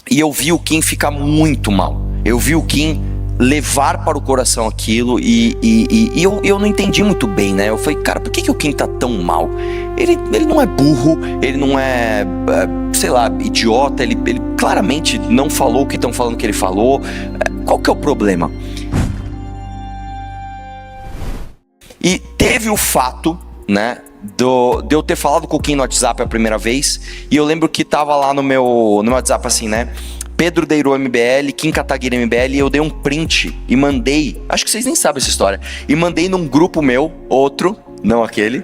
E eu vi o Kim ficar muito mal. Eu vi o Kim levar para o coração aquilo e eu não entendi muito bem, né? Eu falei, cara, por que o Kim tá tão mal? Ele não é burro, ele não é, sei lá, idiota, ele claramente não falou o que estão falando que ele falou. Qual que é o problema? E teve o fato, né, de eu ter falado com o Kim no WhatsApp a primeira vez, e eu lembro que tava lá no meu WhatsApp assim, né, Pedro Deiro MBL, Kim Kataguiri MBL, e eu dei um print e mandei, acho que vocês nem sabem essa história, e mandei num grupo meu, outro, não aquele,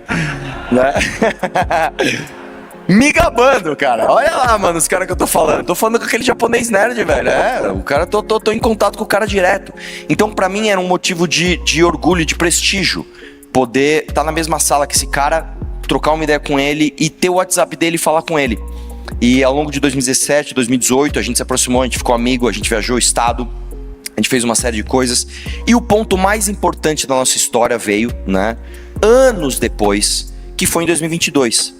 né, me gabando, cara. Olha lá, mano, os caras que eu tô falando. Tô falando com aquele japonês nerd, velho. O cara, tô em contato com o cara direto. Então, pra mim, era um motivo de orgulho, de prestígio. Poder estar na mesma sala que esse cara, trocar uma ideia com ele e ter o WhatsApp dele e falar com ele. E ao longo de 2017, 2018, a gente se aproximou, a gente ficou amigo, a gente viajou o estado, a gente fez uma série de coisas. E o ponto mais importante da nossa história veio, né, anos depois, que foi em 2022.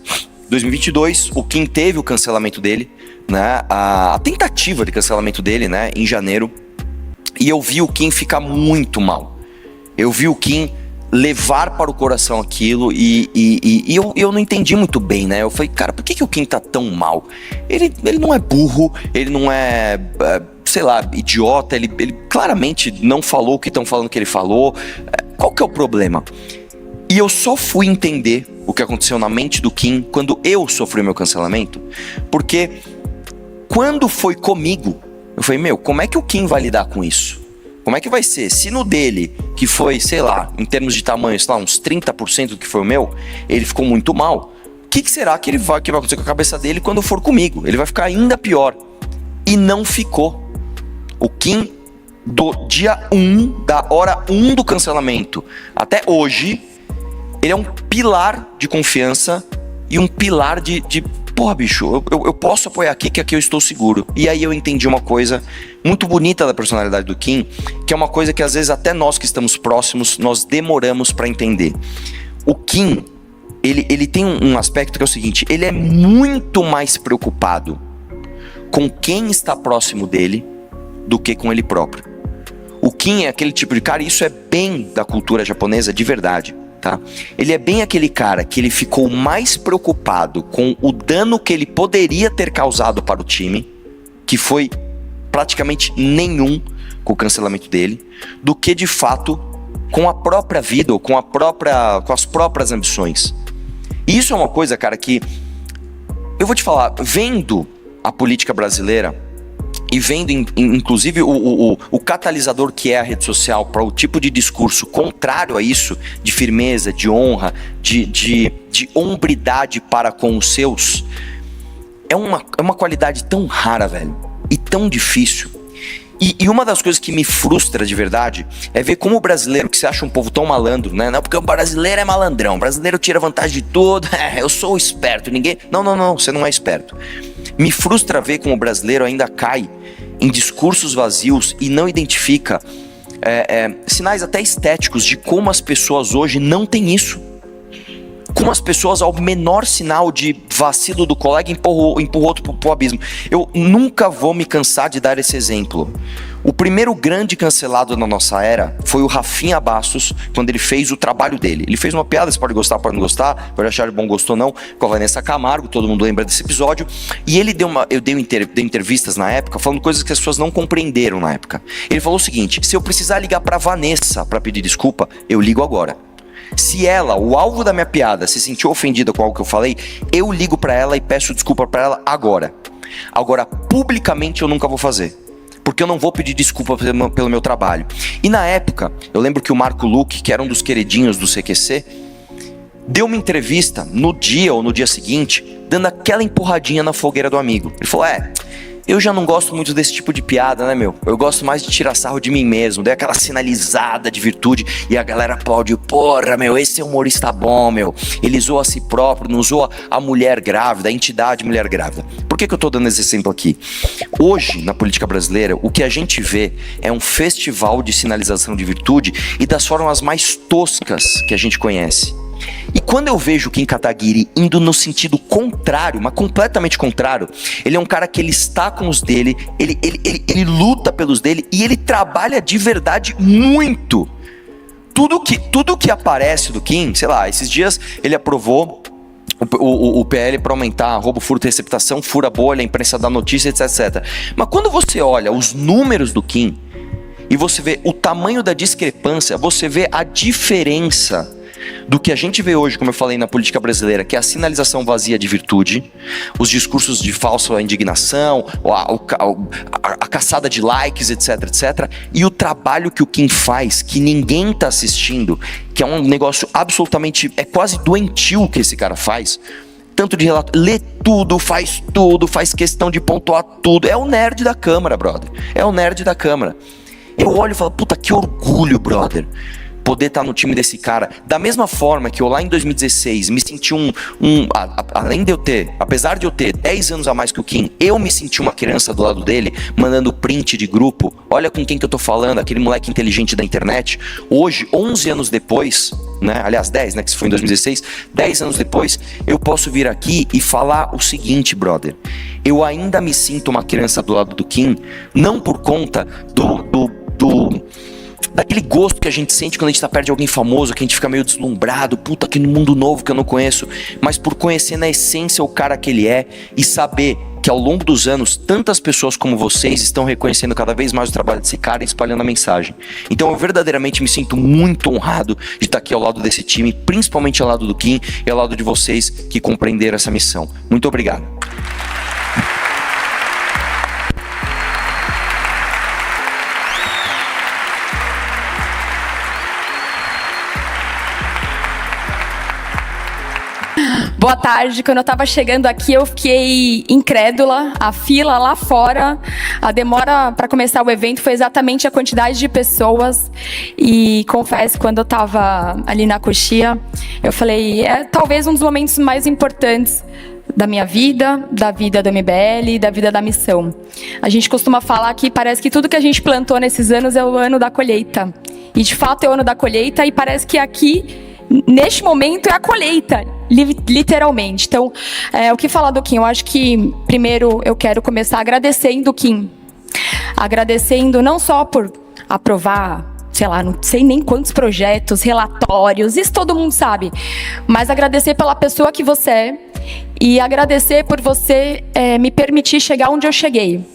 2022, o Kim teve o cancelamento dele, né, a tentativa de cancelamento dele, né, em janeiro. E eu vi o Kim ficar muito mal. Eu vi o Kim levar para o coração aquilo e eu não entendi muito bem, né? Eu falei, cara, por que o Kim tá tão mal? Ele não é burro, ele não é, sei lá, idiota, ele claramente não falou o que estão falando que ele falou. Qual que é o problema? E eu só fui entender o que aconteceu na mente do Kim quando eu sofri o meu cancelamento, porque quando foi comigo, eu falei, como é que o Kim vai lidar com isso? Como é que vai ser? Se no dele, que foi, sei lá, em termos de tamanho, sei lá, uns 30% do que foi o meu, ele ficou muito mal, o que será que vai acontecer com a cabeça dele quando for comigo? Ele vai ficar ainda pior. E não ficou. O Kim, do dia 1, da hora 1 do cancelamento até hoje, ele é um pilar de confiança e um pilar de porra, bicho, eu posso apoiar aqui, que aqui eu estou seguro. E aí eu entendi uma coisa muito bonita da personalidade do Kim, que é uma coisa que às vezes até nós que estamos próximos, nós demoramos para entender. O Kim, ele tem um aspecto que é o seguinte, ele é muito mais preocupado com quem está próximo dele do que com ele próprio. O Kim é aquele tipo de cara, e isso é bem da cultura japonesa de verdade. Tá? Ele é bem aquele cara que ele ficou mais preocupado com o dano que ele poderia ter causado para o time, que foi praticamente nenhum com o cancelamento dele, do que de fato com a própria vida ou com as próprias ambições. E isso é uma coisa, cara, que eu vou te falar, vendo a política brasileira e vendo inclusive o catalisador que é a rede social para o tipo de discurso contrário a isso, de firmeza, de honra, de hombridade para com os seus, é uma qualidade tão rara, velho, e tão difícil. E uma das coisas que me frustra de verdade é ver como o brasileiro, que se acha um povo tão malandro, né? Não, porque o brasileiro é malandrão, o brasileiro tira vantagem de tudo, eu sou esperto, ninguém... Não, você não é esperto. Me frustra ver como o brasileiro ainda cai em discursos vazios e não identifica sinais até estéticos de como as pessoas hoje não têm isso. Como as pessoas, ao menor sinal de vacilo do colega, empurram outro pro abismo. Eu nunca vou me cansar de dar esse exemplo. O primeiro grande cancelado na nossa era foi o Rafinha Bastos, quando ele fez o trabalho dele. Ele fez uma piada, você pode gostar, pode não gostar, pode achar bom, gostou não, com a Vanessa Camargo, todo mundo lembra desse episódio. E ele dei entrevistas na época, falando coisas que as pessoas não compreenderam na época. Ele falou o seguinte, se eu precisar ligar pra Vanessa pra pedir desculpa, eu ligo agora. Se ela, o alvo da minha piada, se sentiu ofendida com algo que eu falei, eu ligo pra ela e peço desculpa pra ela agora. Agora, publicamente eu nunca vou fazer, porque eu não vou pedir desculpa pelo meu trabalho. E na época, eu lembro que o Marco Luque, que era um dos queridinhos do CQC, deu uma entrevista no dia ou no dia seguinte, dando aquela empurradinha na fogueira do amigo. Ele falou, eu já não gosto muito desse tipo de piada, né, meu? Eu gosto mais de tirar sarro de mim mesmo. Dei aquela sinalizada de virtude e a galera aplaudiu. Porra, meu, esse é humorista bom, meu. Ele zoa a si próprio, não zoa a mulher grávida, a entidade mulher grávida. Por que eu tô dando esse exemplo aqui? Hoje, na política brasileira, o que a gente vê é um festival de sinalização de virtude e das formas mais toscas que a gente conhece. E quando eu vejo o Kim Kataguiri indo no sentido contrário, mas completamente contrário, ele é um cara que ele está com os dele, ele luta pelos dele e ele trabalha de verdade muito. Tudo que aparece do Kim, sei lá, esses dias ele aprovou o PL para aumentar roubo, furto e receptação, fura bolha, a imprensa dá notícia, etc. Mas quando você olha os números do Kim e você vê o tamanho da discrepância, você vê a diferença do que a gente vê hoje, como eu falei, na política brasileira, que é a sinalização vazia de virtude, os discursos de falsa indignação, a caçada de likes, etc, etc, e o trabalho que o Kim faz, que ninguém tá assistindo, que é um negócio absolutamente, é quase doentio que esse cara faz, tanto de relato, lê tudo, faz questão de pontuar tudo, é o nerd da Câmara, brother, é o nerd da Câmara. Eu olho e falo, puta, que orgulho, brother, poder estar no time desse cara. Da mesma forma que eu lá em 2016 me senti além de eu ter, apesar de eu ter 10 anos a mais que o Kim, eu me senti uma criança do lado dele, mandando print de grupo, olha com quem que eu tô falando, aquele moleque inteligente da internet. Hoje, 11 anos depois, né, aliás 10, né, que foi em 2016, 10 anos depois, eu posso vir aqui e falar o seguinte, brother, eu ainda me sinto uma criança do lado do Kim, não por conta daquele gosto que a gente sente quando a gente tá perto de alguém famoso, que a gente fica meio deslumbrado, puta, aqui no mundo novo que eu não conheço, mas por conhecer na essência o cara que ele é e saber que ao longo dos anos, tantas pessoas como vocês estão reconhecendo cada vez mais o trabalho desse cara e espalhando a mensagem. Então eu verdadeiramente me sinto muito honrado de estar aqui ao lado desse time, principalmente ao lado do Kim e ao lado de vocês que compreenderam essa missão. Muito obrigado. Boa tarde. Quando eu tava chegando aqui, eu fiquei incrédula. A fila lá fora, a demora para começar o evento foi exatamente a quantidade de pessoas. E confesso, quando eu tava ali na coxia, eu falei, é talvez um dos momentos mais importantes da minha vida, da vida do MBL e da vida da missão. A gente costuma falar que parece que tudo que a gente plantou nesses anos é o ano da colheita. E de fato é o ano da colheita e parece que aqui, neste momento, é a colheita, literalmente. Então, o que falar do Kim? Eu acho que, primeiro, eu quero começar agradecendo o Kim. Agradecendo não só por aprovar, sei lá, não sei nem quantos projetos, relatórios, isso todo mundo sabe. Mas agradecer pela pessoa que você é e agradecer por você me permitir chegar onde eu cheguei.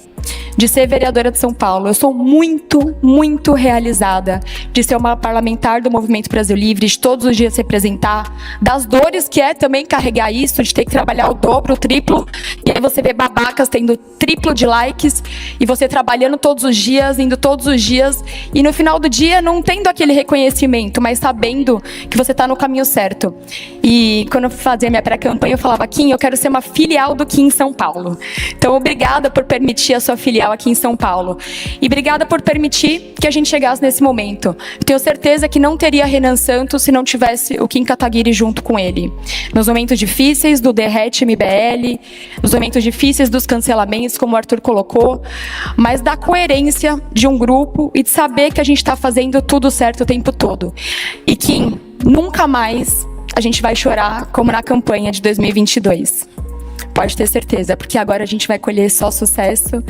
De ser vereadora de São Paulo. Eu sou muito, muito realizada de ser uma parlamentar do Movimento Brasil Livre, de todos os dias representar, das dores que é também carregar isso, de ter que trabalhar o dobro, o triplo, e aí você vê babacas tendo triplo de likes, e você trabalhando todos os dias, indo todos os dias, e no final do dia não tendo aquele reconhecimento, mas sabendo que você está no caminho certo. E quando eu fazia minha pré-campanha, eu falava, Kim, eu quero ser uma filial do Kim em São Paulo. Então, obrigada por permitir a sua filial aqui em São Paulo. E obrigada por permitir que a gente chegasse nesse momento. Eu tenho certeza que não teria Renan Santos se não tivesse o Kim Kataguiri junto com ele. Nos momentos difíceis do Derrete MBL, nos momentos difíceis dos cancelamentos, como o Arthur colocou, mas da coerência de um grupo e de saber que a gente está fazendo tudo certo o tempo todo. E Kim, nunca mais a gente vai chorar como na campanha de 2022. Pode ter certeza, porque agora a gente vai colher só sucesso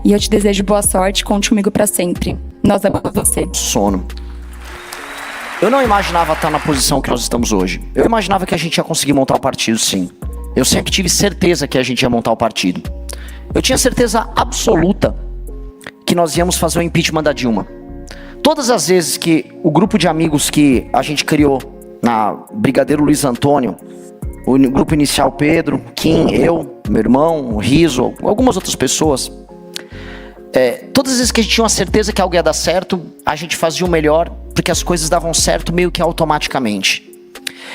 e eu te desejo boa sorte, conte comigo pra sempre. Nós amamos você. Sono. Eu não imaginava estar na posição que nós estamos hoje. Eu imaginava que a gente ia conseguir montar o partido, sim. Eu sempre tive certeza que a gente ia montar o partido. Eu tinha certeza absoluta que nós íamos fazer o impeachment da Dilma. Todas as vezes que o grupo de amigos que a gente criou na Brigadeiro Luiz Antônio, o grupo inicial Pedro, Kim, eu, meu irmão, o Riso, algumas outras pessoas, todas as vezes que a gente tinha uma certeza que algo ia dar certo, a gente fazia o melhor, porque as coisas davam certo meio que automaticamente.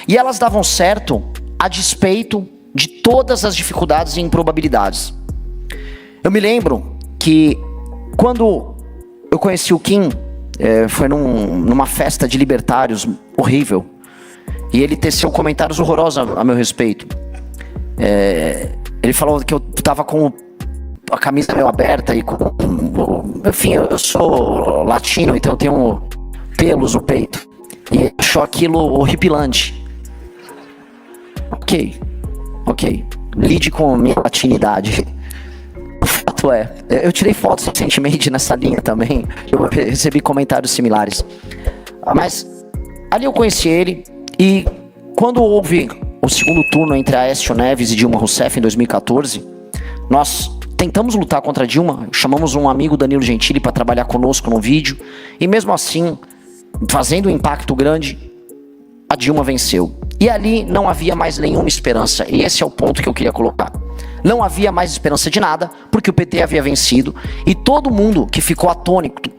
E elas davam certo a despeito de todas as dificuldades e improbabilidades. Eu me lembro que quando eu conheci o Kim, foi numa festa de libertários horrível, e ele teceu comentários horrorosos a meu respeito. Ele falou que eu tava com a camisa meio aberta e com... Enfim, eu sou latino, então eu tenho pelos no peito. E achou aquilo horripilante. Ok. Lide com a minha latinidade. O fato é, eu tirei fotos recentemente nessa linha também. Eu recebi comentários similares. Mas ali eu conheci ele e quando houve o segundo turno entre Aécio Neves e Dilma Rousseff em 2014, nós tentamos lutar contra a Dilma, chamamos um amigo, Danilo Gentili, para trabalhar conosco no vídeo, e mesmo assim, fazendo um impacto grande, a Dilma venceu. E ali não havia mais nenhuma esperança, e esse é o ponto que eu queria colocar. Não havia mais esperança de nada, porque o PT havia vencido, e todo mundo que ficou atônito,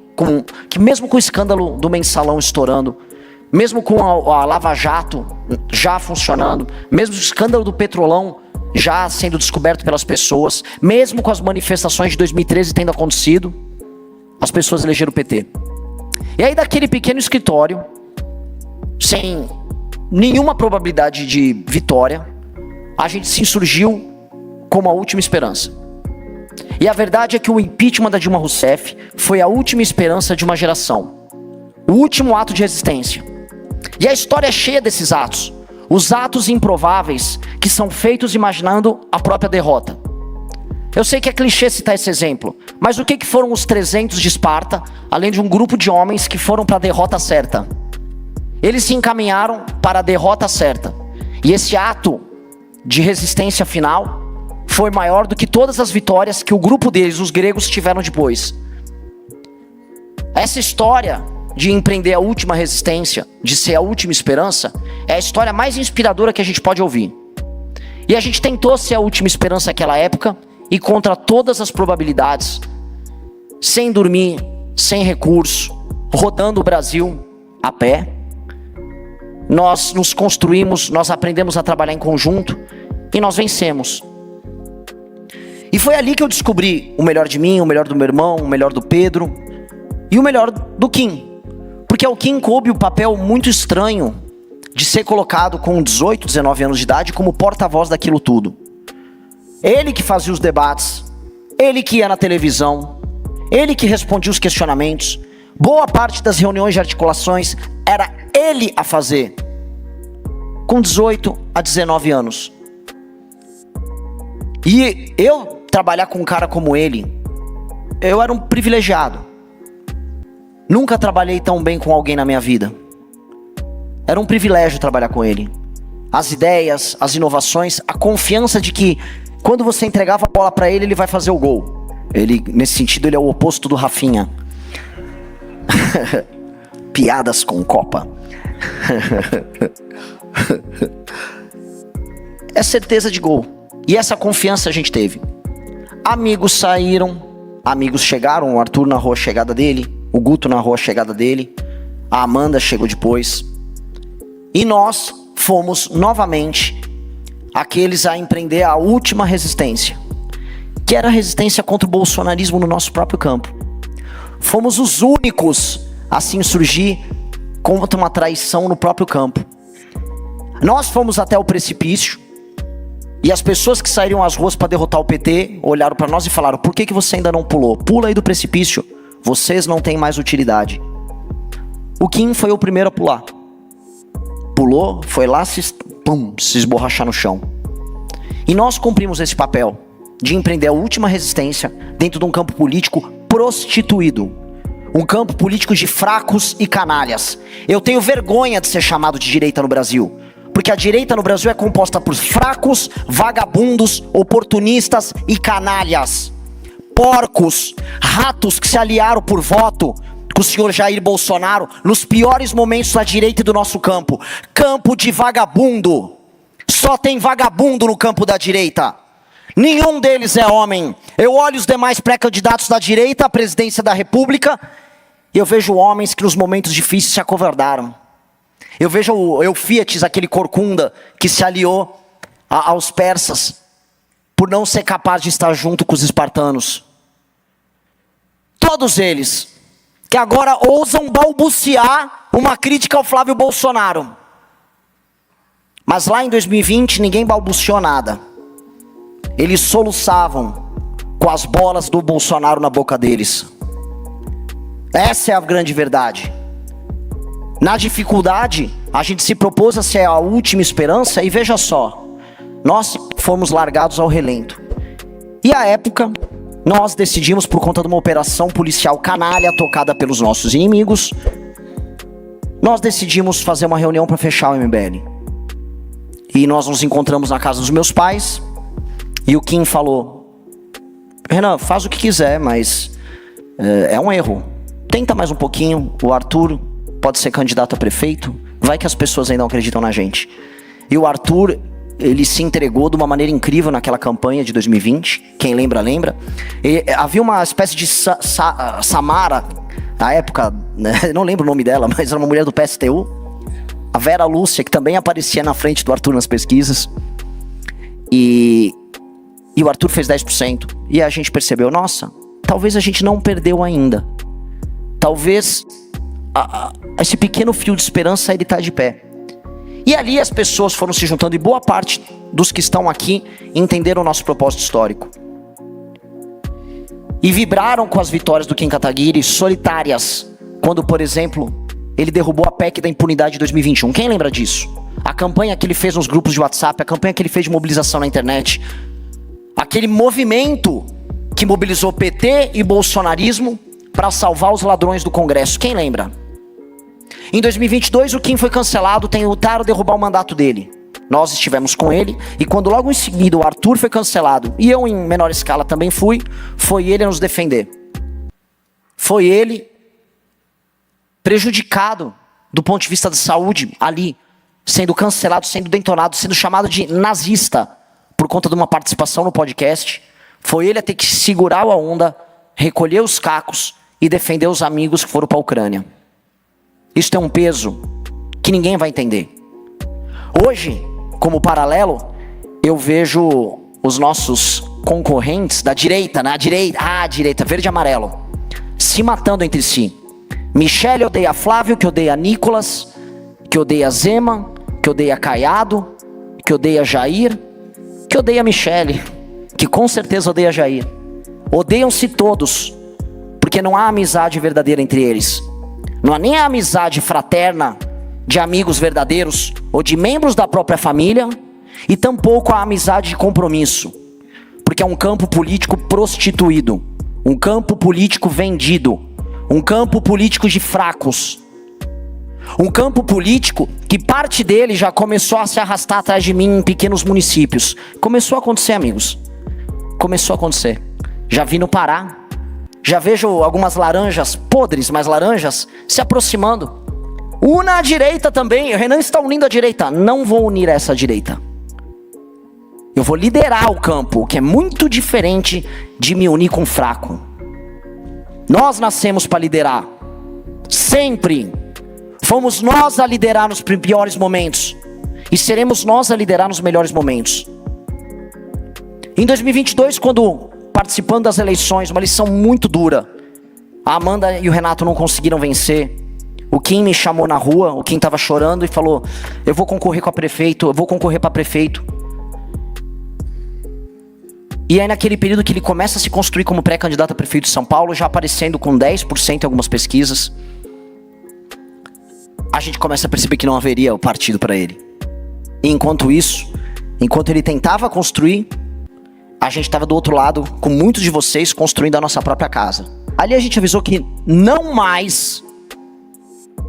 que mesmo com o escândalo do Mensalão estourando, mesmo com a Lava Jato já funcionando, mesmo o escândalo do Petrolão já sendo descoberto pelas pessoas, mesmo com as manifestações de 2013 tendo acontecido, as pessoas elegeram o PT. E aí daquele pequeno escritório, sem nenhuma probabilidade de vitória, a gente se insurgiu como a última esperança. E a verdade é que o impeachment da Dilma Rousseff foi a última esperança de uma geração. O último ato de resistência. E a história é cheia desses atos. Os atos improváveis que são feitos imaginando a própria derrota. Eu sei que é clichê citar esse exemplo, mas o que foram os 300 de Esparta, além de um grupo de homens que foram para a derrota certa? Eles se encaminharam para a derrota certa. E esse ato de resistência final foi maior do que todas as vitórias que o grupo deles, os gregos, tiveram depois. Essa história de empreender a última resistência, de ser a última esperança, é a história mais inspiradora que a gente pode ouvir. E a gente tentou ser a última esperança naquela época, e contra todas as probabilidades, sem dormir, sem recurso, rodando o Brasil a pé, nós nos construímos, nós aprendemos a trabalhar em conjunto, e nós vencemos. E foi ali que eu descobri o melhor de mim, o melhor do meu irmão, o melhor do Pedro, e o melhor do Kim. Porque ao Kim coube o papel muito estranho de ser colocado com 18, 19 anos de idade como porta-voz daquilo tudo. Ele que fazia os debates, ele que ia na televisão, ele que respondia os questionamentos. Boa parte das reuniões de articulações era ele a fazer, com 18 a 19 anos. E eu trabalhar com um cara como ele, eu era um privilegiado. Nunca trabalhei tão bem com alguém na minha vida. Era um privilégio trabalhar com ele. As ideias, as inovações, a confiança de que quando você entregava a bola para ele, ele vai fazer o gol. Ele, nesse sentido, ele é o oposto do Rafinha. Piadas com Copa. É certeza de gol. E essa confiança a gente teve. Amigos saíram, amigos chegaram. O Arthur narrou a chegada dele, o Guto narrou a chegada dele, a Amanda chegou depois. E nós fomos novamente aqueles a empreender a última resistência, que era a resistência contra o bolsonarismo no nosso próprio campo. Fomos os únicos a se insurgir contra uma traição no próprio campo. Nós fomos até o precipício, e as pessoas que saíram às ruas para derrotar o PT olharam para nós e falaram: por que você ainda não pulou? Pula aí do precipício, vocês não têm mais utilidade. O Kim foi o primeiro a pular. Pulou, foi lá se esborrachar no chão. E nós cumprimos esse papel de empreender a última resistência dentro de um campo político prostituído. Um campo político de fracos e canalhas. Eu tenho vergonha de ser chamado de direita no Brasil, porque a direita no Brasil é composta por fracos, vagabundos, oportunistas e canalhas. Porcos, ratos que se aliaram por voto com o senhor Jair Bolsonaro nos piores momentos da direita e do nosso campo. Campo de vagabundo. Só tem vagabundo no campo da direita. Nenhum deles é homem. Eu olho os demais pré-candidatos da direita à presidência da República e eu vejo homens que nos momentos difíceis se acovardaram. Eu vejo o Eufíates, aquele corcunda que se aliou aos persas por não ser capaz de estar junto com os espartanos. Todos eles que agora ousam balbuciar uma crítica ao Flávio Bolsonaro. Mas lá em 2020 ninguém balbuciou nada. Eles soluçavam com as bolas do Bolsonaro na boca deles. Essa é a grande verdade. Na dificuldade, a gente se propôs a ser a última esperança e veja só. nós fomos largados ao relento. E à época, nós decidimos, por conta de uma operação policial canalha tocada pelos nossos inimigos, nós decidimos fazer uma reunião para fechar o MBL. E nós nos encontramos na casa dos meus pais, e o Kim falou: Renan, faz o que quiser, mas é um erro. Tenta mais um pouquinho, o Arthur pode ser candidato a prefeito, vai que as pessoas ainda não acreditam na gente. E o Arthur, ele se entregou de uma maneira incrível naquela campanha de 2020, quem lembra, lembra. E havia uma espécie de Samara, na época, né? Não lembro o nome dela, mas era uma mulher do PSTU, a Vera Lúcia, que também aparecia na frente do Arthur nas pesquisas, e o Arthur fez 10%, e a gente percebeu, nossa, talvez a gente não perdeu ainda, talvez esse pequeno fio de esperança ele tá de pé. E ali as pessoas foram se juntando, e boa parte dos que estão aqui entenderam o nosso propósito histórico. E vibraram com as vitórias do Kim Kataguiri, solitárias, quando, por exemplo, ele derrubou a PEC da impunidade de 2021. Quem lembra disso? A campanha que ele fez nos grupos de WhatsApp, a campanha que ele fez de mobilização na internet, aquele movimento que mobilizou PT e bolsonarismo para salvar os ladrões do Congresso. Quem lembra? Em 2022, o Kim foi cancelado, tentaram derrubar o mandato dele. Nós estivemos com ele, e quando logo em seguida o Arthur foi cancelado, e eu em menor escala também fui, foi ele a nos defender. Foi ele prejudicado do ponto de vista da saúde ali, sendo cancelado, sendo detonado, sendo chamado de nazista por conta de uma participação no podcast. Foi ele a ter que segurar a onda, recolher os cacos e defender os amigos que foram para a Ucrânia. Isso tem um peso que ninguém vai entender. Hoje, como paralelo, eu vejo os nossos concorrentes da direita, né? A direita, verde e amarelo, se matando entre si. Michele odeia Flávio, que odeia Nicolas, que odeia Zema, que odeia Caiado, que odeia Jair, que odeia Michele, que com certeza odeia Jair. Odeiam-se todos, porque não há amizade verdadeira entre eles. Não há nem a amizade fraterna de amigos verdadeiros ou de membros da própria família, e tampouco a amizade de compromisso, porque é um campo político prostituído, um campo político vendido, um campo político de fracos, um campo político que parte dele já começou a se arrastar atrás de mim em pequenos municípios. Começou a acontecer, amigos, começou a acontecer. Já vi no Pará, já vejo algumas laranjas podres, mas laranjas se aproximando. Una a direita também. O Renan está unindo a direita. Não vou unir essa direita. Eu vou liderar o campo, que é muito diferente de me unir com o fraco. Nós nascemos para liderar. Sempre. Fomos nós a liderar nos piores momentos. E seremos nós a liderar nos melhores momentos. Em 2022, quando participando das eleições, uma lição muito dura, a Amanda e o Renato não conseguiram vencer. O Kim me chamou na rua, o Kim estava chorando e falou: eu vou concorrer para prefeito. E aí naquele período que ele começa a se construir como pré-candidato a prefeito de São Paulo, já aparecendo com 10% em algumas pesquisas, a gente começa a perceber que não haveria o partido para ele. E enquanto isso, enquanto ele tentava construir, a gente estava do outro lado, com muitos de vocês, construindo a nossa própria casa. Ali a gente avisou que não mais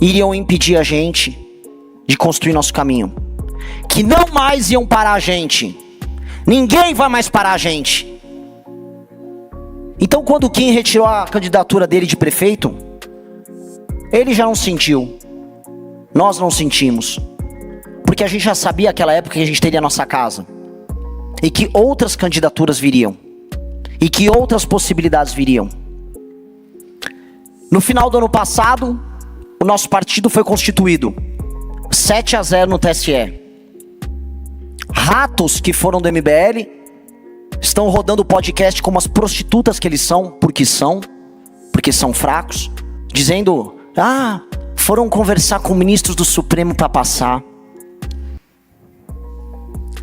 iriam impedir a gente de construir nosso caminho. Que não mais iam parar a gente. Ninguém vai mais parar a gente. Então quando o Kim retirou a candidatura dele de prefeito, ele já não sentiu. Nós não sentimos. Porque a gente já sabia naquela época que a gente teria a nossa casa. E que outras candidaturas viriam. E que outras possibilidades viriam. No final do ano passado, o nosso partido foi constituído 7-0 no TSE. Ratos que foram do MBL estão rodando o podcast como as prostitutas que eles são, porque são fracos, dizendo: foram conversar com ministros do Supremo para passar.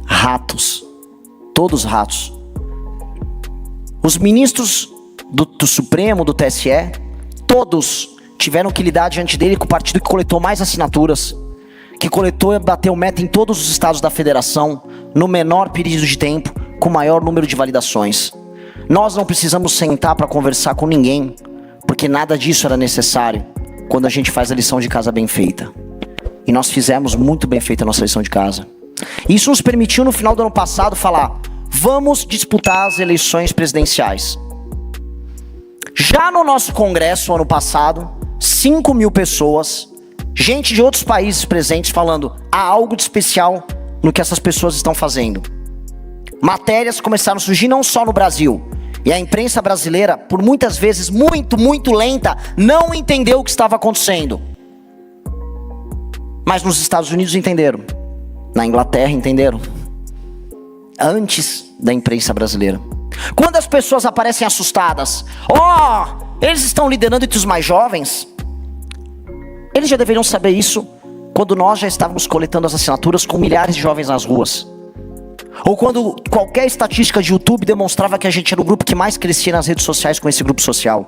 Ratos. Todos ratos. Os ministros do Supremo, do TSE, todos tiveram que lidar diante dele com o partido que coletou mais assinaturas, que coletou e bateu meta em todos os estados da federação, no menor período de tempo, com o maior número de validações. Nós não precisamos sentar para conversar com ninguém, porque nada disso era necessário quando a gente faz a lição de casa bem feita. E nós fizemos muito bem feita a nossa lição de casa. Isso nos permitiu no final do ano passado falar: vamos disputar as eleições presidenciais. Já no nosso congresso, ano passado, 5 mil pessoas, gente de outros países presentes falando: há algo de especial no que essas pessoas estão fazendo. Matérias começaram a surgir não só no Brasil, e a imprensa brasileira, por muitas vezes muito lenta, não entendeu o que estava acontecendo. Mas nos Estados Unidos entenderam, na Inglaterra entenderam, antes da imprensa brasileira. Quando as pessoas aparecem assustadas, eles estão liderando entre os mais jovens, eles já deveriam saber isso quando nós já estávamos coletando as assinaturas com milhares de jovens nas ruas. Ou quando qualquer estatística de YouTube demonstrava que a gente era o grupo que mais crescia nas redes sociais com esse grupo social.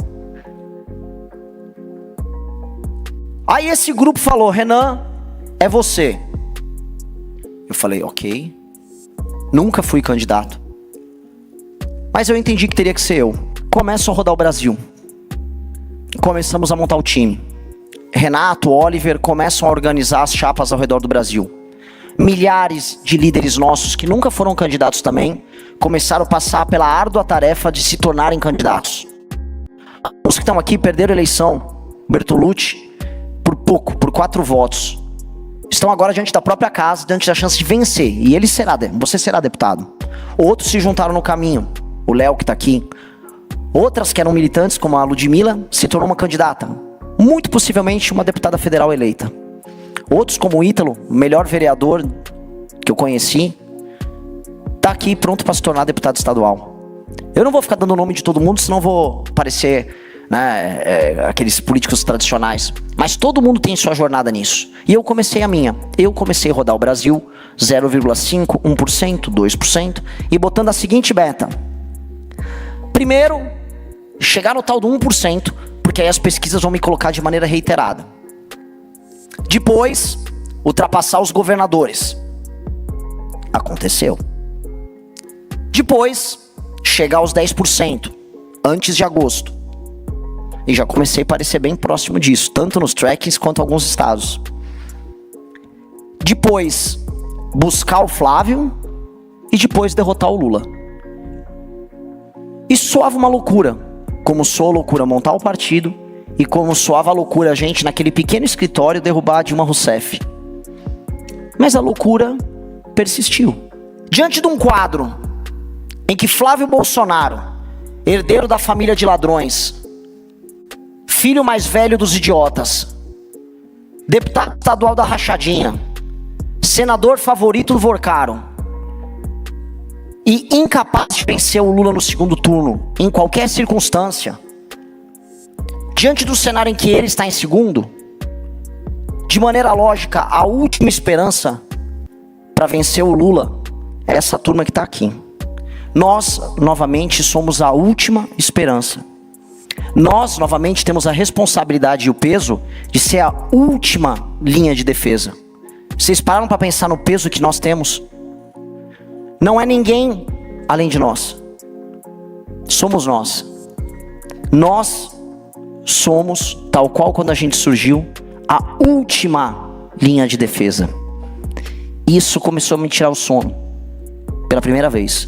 Aí esse grupo falou: Renan, é você. Eu falei: ok. Nunca fui candidato, mas eu entendi que teria que ser eu. Começo a rodar o Brasil. Começamos a montar o time. Renato, Oliver começam a organizar as chapas ao redor do Brasil. Milhares de líderes nossos que nunca foram candidatos também começaram a passar pela árdua tarefa de se tornarem candidatos. Os que estão aqui perderam a eleição, Bertolucci, por pouco, por 4 votos. Estão agora diante da própria casa, diante da chance de vencer. E você será deputado. Outros se juntaram no caminho. O Léo, que está aqui. Outras que eram militantes, como a Ludmilla, se tornou uma candidata. Muito possivelmente uma deputada federal eleita. Outros, como o Ítalo, o melhor vereador que eu conheci, está aqui pronto para se tornar deputado estadual. Eu não vou ficar dando o nome de todo mundo, senão vou parecer, aqueles políticos tradicionais. Mas todo mundo tem sua jornada nisso. E eu comecei a minha. Eu comecei a rodar o Brasil 0,5%, 1%, 2%, e botando a seguinte meta. Primeiro, chegar no tal do 1%, porque aí as pesquisas vão me colocar de maneira reiterada. Depois, ultrapassar os governadores. Aconteceu. Depois, chegar aos 10%, antes de agosto. E já comecei a parecer bem próximo disso, tanto nos trackings quanto em alguns estados. Depois, buscar o Flávio e depois derrotar o Lula. Isso soava uma loucura, como soa loucura montar o partido e como soava a loucura a gente naquele pequeno escritório derrubar a Dilma Rousseff. Mas a loucura persistiu. Diante de um quadro em que Flávio Bolsonaro, herdeiro da família de ladrões, filho mais velho dos idiotas, deputado estadual da rachadinha, senador favorito do Vorcaro, e incapaz de vencer o Lula no segundo turno, em qualquer circunstância, diante do cenário em que ele está em segundo, de maneira lógica, a última esperança para vencer o Lula é essa turma que está aqui. Nós, novamente, somos a última esperança. Nós, novamente, temos a responsabilidade e o peso de ser a última linha de defesa. Vocês pararam para pensar no peso que nós temos? Não é ninguém além de nós. Somos nós. Nós somos, tal qual quando a gente surgiu, a última linha de defesa. Isso começou a me tirar o sono. Pela primeira vez.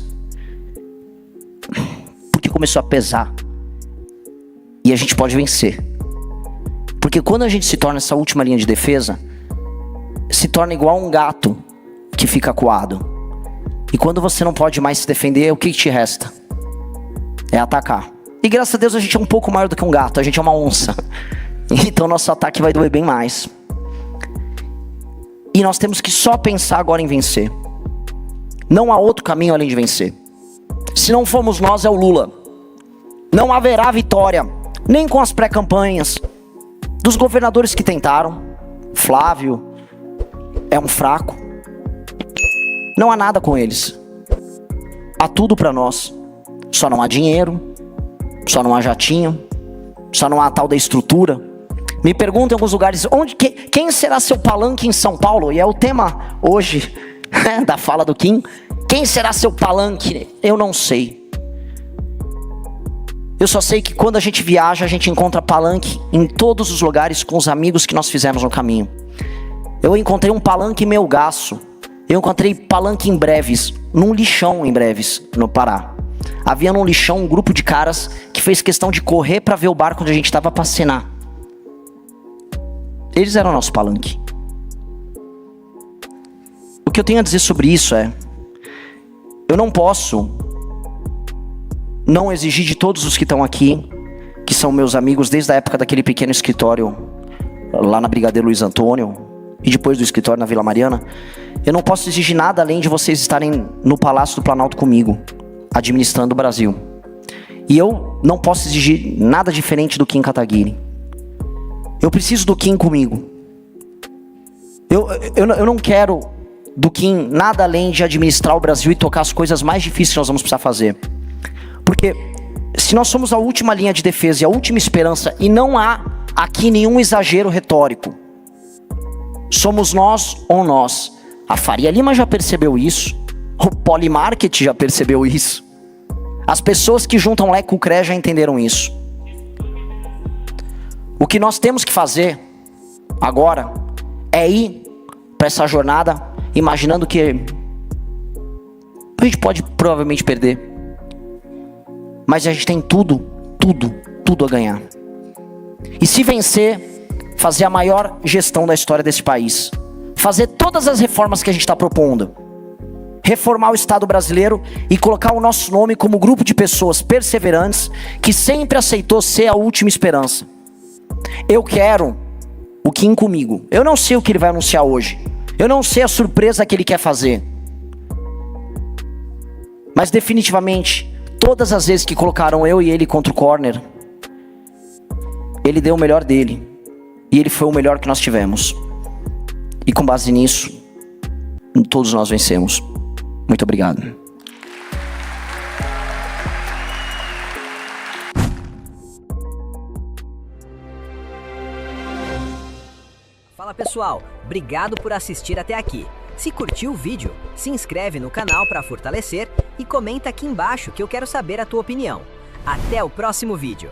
Porque começou a pesar. E a gente pode vencer. Porque quando a gente se torna essa última linha de defesa, se torna igual um gato que fica acuado. E quando você não pode mais se defender, o que te resta? É atacar. E graças a Deus a gente é um pouco maior do que um gato, a gente é uma onça. Então nosso ataque vai doer bem mais. E nós temos que só pensar agora em vencer. Não há outro caminho além de vencer. Se não formos nós, é o Lula. Não haverá vitória, nem com as pré-campanhas dos governadores que tentaram. Flávio é um fraco. Não há nada com eles. Há tudo para nós. Só não há dinheiro, só não há jatinho, só não há tal da estrutura. Me perguntam em alguns lugares, quem será seu palanque em São Paulo? E é o tema hoje da fala do Kim. Quem será seu palanque? Eu não sei. Eu só sei que quando a gente viaja, a gente encontra palanque em todos os lugares com os amigos que nós fizemos no caminho. Eu encontrei um palanque em Melgaço. Eu encontrei palanque em Breves, num lixão em Breves, no Pará. Havia num lixão um grupo de caras que fez questão de correr para ver o barco onde a gente estava para cenar. Eles eram nosso palanque. O que eu tenho a dizer sobre isso é: eu não posso não exigir de todos os que estão aqui, que são meus amigos desde a época daquele pequeno escritório lá na Brigadeiro Luiz Antônio e depois do escritório na Vila Mariana, eu não posso exigir nada além de vocês estarem no Palácio do Planalto comigo, administrando o Brasil. E eu não posso exigir nada diferente do Kim Kataguiri. Eu preciso do Kim comigo. Eu não quero do Kim nada além de administrar o Brasil e tocar as coisas mais difíceis que nós vamos precisar fazer. Porque se nós somos a última linha de defesa e a última esperança, e não há aqui nenhum exagero retórico, somos nós ou nós. A Faria Lima já percebeu isso, o Polymarket já percebeu isso, as pessoas que juntam Lé com o CRE já entenderam isso. O que nós temos que fazer agora é ir para essa jornada imaginando que a gente pode provavelmente perder, mas a gente tem tudo a ganhar. E se vencer, fazer a maior gestão da história desse país, fazer todas as reformas que a gente está propondo, reformar o Estado brasileiro e colocar o nosso nome como grupo de pessoas perseverantes que sempre aceitou ser a última esperança. Eu quero o Kim comigo. Eu não sei o que ele vai anunciar hoje, eu não sei a surpresa que ele quer fazer, mas definitivamente todas as vezes que colocaram eu e ele contra o corner, ele deu o melhor dele. E ele foi o melhor que nós tivemos. E com base nisso, todos nós vencemos. Muito obrigado. Fala pessoal, obrigado por assistir até aqui. Se curtiu o vídeo, se inscreve no canal para fortalecer e comenta aqui embaixo que eu quero saber a tua opinião. Até o próximo vídeo.